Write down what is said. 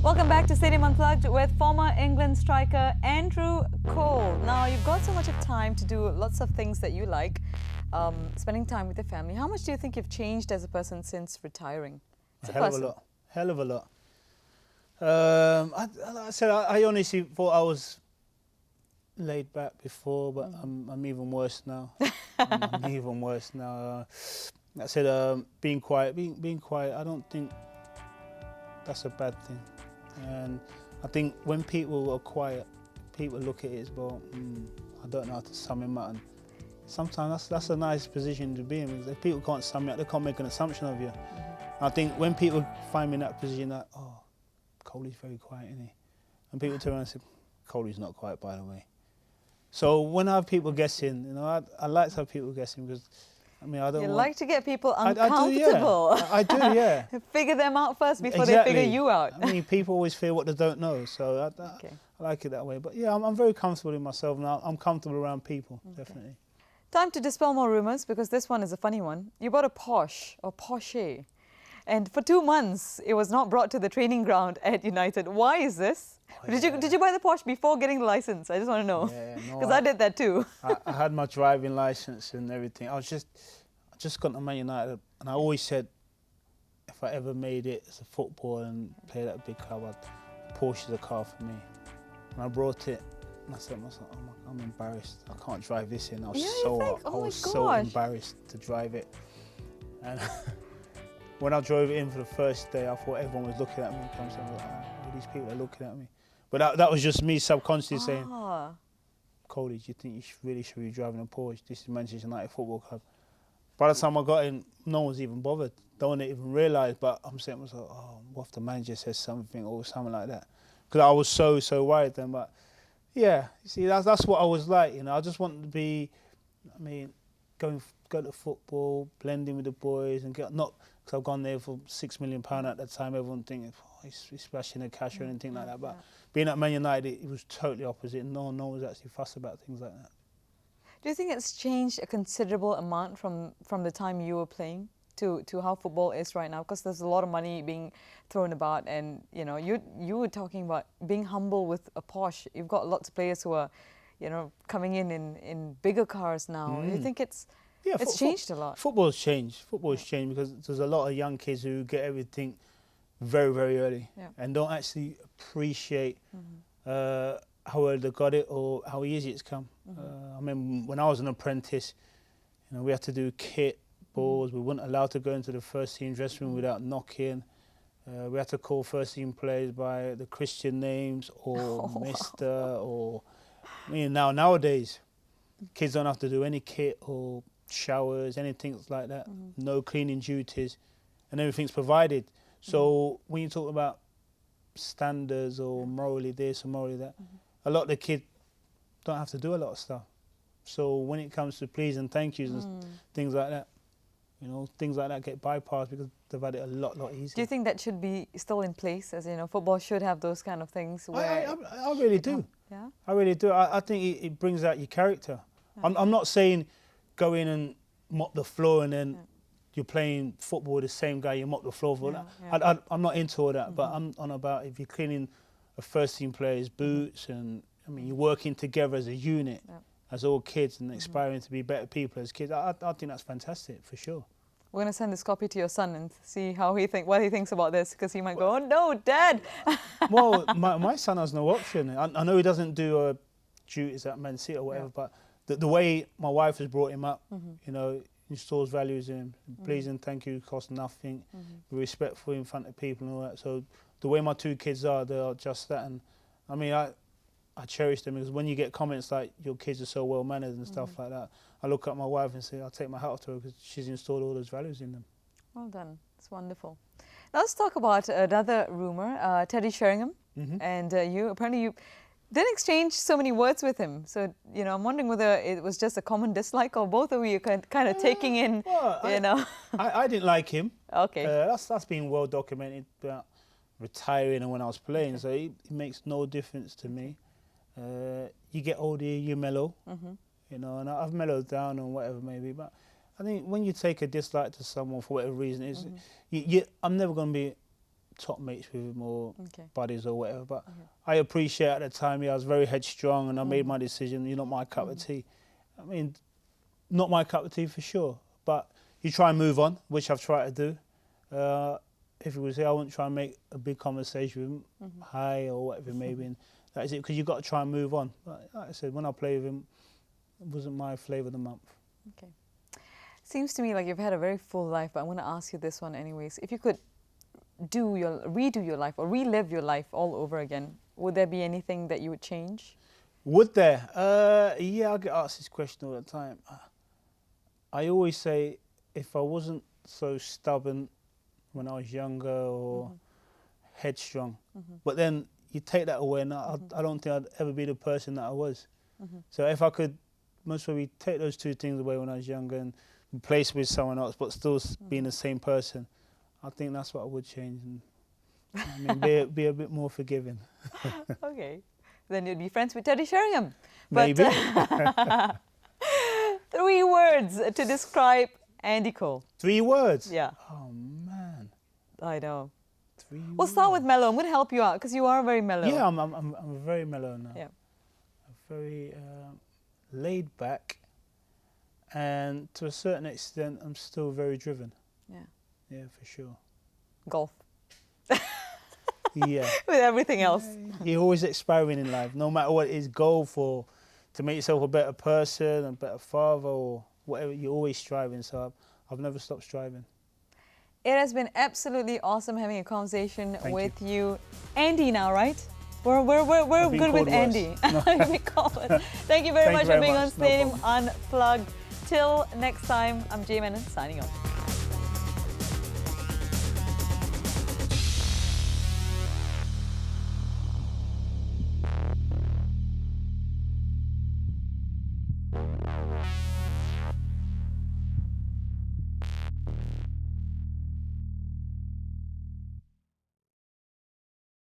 Welcome back to Stadium Unplugged with former England striker Andrew Cole. Now, you've got so much of time to do lots of things that you like, spending time with your family. How much do you think you've changed as a person since retiring? A hell of a lot. Hell of a lot. Like I said, I honestly thought I was laid back before, but I'm even worse now. I'm even worse now. Like I said, being quiet, I don't think that's a bad thing. And I think when people are quiet, people look at it as, well, I don't know how to sum him up. And sometimes that's a nice position to be in, because if people can't sum you up, they can't make an assumption of you. I think when people find me in that position, like, oh, Coley's very quiet, isn't he? And people turn around and say, Coley's not quiet, by the way. So when I have people guessing, you know, I like to have people guessing, because I mean, I don't. You like to get people uncomfortable. I do, yeah. Figure them out first before they figure you out. I mean, people always fear what they don't know, so I like it that way. But yeah, I'm very comfortable in myself now. I'm comfortable around people, definitely. Time to dispel more rumours, because this one is a funny one. You bought a Porsche, and for 2 months it was not brought to the training ground at United. Why is this? Oh, did you buy the Porsche before getting the license? I just want to know. Yeah, because I did that too. I had my driving license and everything. I just got to Man United, and I always said, if I ever made it as a footballer and played at a big club, Porsche is a car for me. And I brought it, and I said to myself, oh my, I'm embarrassed. I can't drive this in. I was so embarrassed to drive it. And when I drove it in for the first day, I thought everyone was looking at me. I was like, oh, these people are looking at me. But that was just me subconsciously saying, Coley, do you think you really should be driving a Porsche? This is Manchester United Football Club. By the time I got in, no one's even bothered. Don't even realise, but I'm saying to myself, oh, what if the manager says something or something like that? Because I was so worried then. But yeah, you see, that's what I was like, you know. I just wanted to be, I mean, go to football, blending with the boys, and not because I've gone there for £6 million at that time. Everyone thinking, oh, he's splashing the cash or anything like that. But being at Man United, it was totally opposite. No one was actually fussed about things like that. Do you think it's changed a considerable amount from the time you were playing to how football is right now? Because there's a lot of money being thrown about, and you know, you were talking about being humble with a Porsche. You've got lots of players who are, you know, coming in bigger cars now. Do you think it's changed a lot? Football's changed. Football's changed because there's a lot of young kids who get everything very early and don't actually appreciate how early they got it or how easy it's come. I remember when I was an apprentice, you know, we had to do kit, balls. We weren't allowed to go into the first team dressing room without knocking. We had to call first team players by the Christian names or Mr. or, I mean, nowadays, kids don't have to do any kit or showers, anything like that. No cleaning duties, and everything's provided. So when you talk about standards or morally this or morally that, a lot of the kids don't have to do a lot of stuff. So when it comes to please and thank yous and things like that, you know, things like that get bypassed because they've had it a lot easier. Do you think that should be still in place? As you know, football should have those kind of things. Where I really do. Yeah, I really do. I think it brings out your character. Yeah. I'm not saying go in and mop the floor and then you're playing football with the same guy you mop the floor for. I'm not into all that, but I'm on about if you're cleaning a first team player's boots and I mean you're working together as a unit, as all kids and aspiring to be better people as kids. I think that's fantastic for sure. We're going to send this copy to your son and see how what he thinks about this, because he might go, oh no, Dad. Well, my son has no option. I know he doesn't do duties at Man Utd or whatever, but the way my wife has brought him up, you know, installs values in him. Please and thank you cost nothing. Be respectful in front of people and all that. So the way my 2 kids are, they are just that. And I mean, I cherish them because when you get comments like your kids are so well mannered and stuff like that, I look at my wife and say, I'll take my hat off to her because she's installed all those values in them. Well done. It's wonderful. Now let's talk about another rumour, Teddy Sheringham. And you didn't exchange so many words with him. So, you know, I'm wondering whether it was just a common dislike or both of you kind of taking in, you know. I didn't like him. Okay. That's been well documented about retiring and when I was playing. So it makes no difference to me. You get older, you mellow, you know, and I've mellowed down and whatever maybe. But I think when you take a dislike to someone for whatever reason, I'm never going to be top mates with him or Okay. buddies or whatever. But Okay. I appreciate at the time, I was very headstrong and I made my decision. You're not my cup of tea. I mean, not my cup of tea for sure. But you try and move on, which I've tried to do. If it was here, I wouldn't try and make a big conversation with him, hi or whatever it may be. And that is it, because you've got to try and move on. Like I said, when I played with him, it wasn't my flavour of the month. Okay. Seems to me like you've had a very full life, but I want to ask you this one anyways. If you could redo your life or relive your life all over again, would there be anything that you would change? Would there? Yeah, I get asked this question all the time. I always say, if I wasn't so stubborn when I was younger or headstrong, but then you take that away and I don't think I'd ever be the person that I was. So if I could most probably take those two things away when I was younger and replace with someone else, but still being the same person, I think that's what I would change. And I mean, be a bit more forgiving. Okay. Then you'd be friends with Teddy Sheringham. Maybe. 3 words to describe Andy Cole. 3 words? Yeah. Oh, man. I know. 3 words. We'll start with mellow. I'm going to help you out because you are very mellow. Yeah, I'm very mellow now. Yeah. Very laid back, and to a certain extent, I'm still very driven. Yeah. Yeah, for sure. Golf. Yeah. With everything else. You're always aspiring in life, no matter what it is, goal for, to make yourself a better person, a better father, or whatever. You're always striving. So I've never stopped striving. It has been absolutely awesome having a conversation Thank with you. Andy now, right? We're good with Andy. Thank you very much for being on Stadium Unplugged. Till next time, I'm Jay Menon signing off.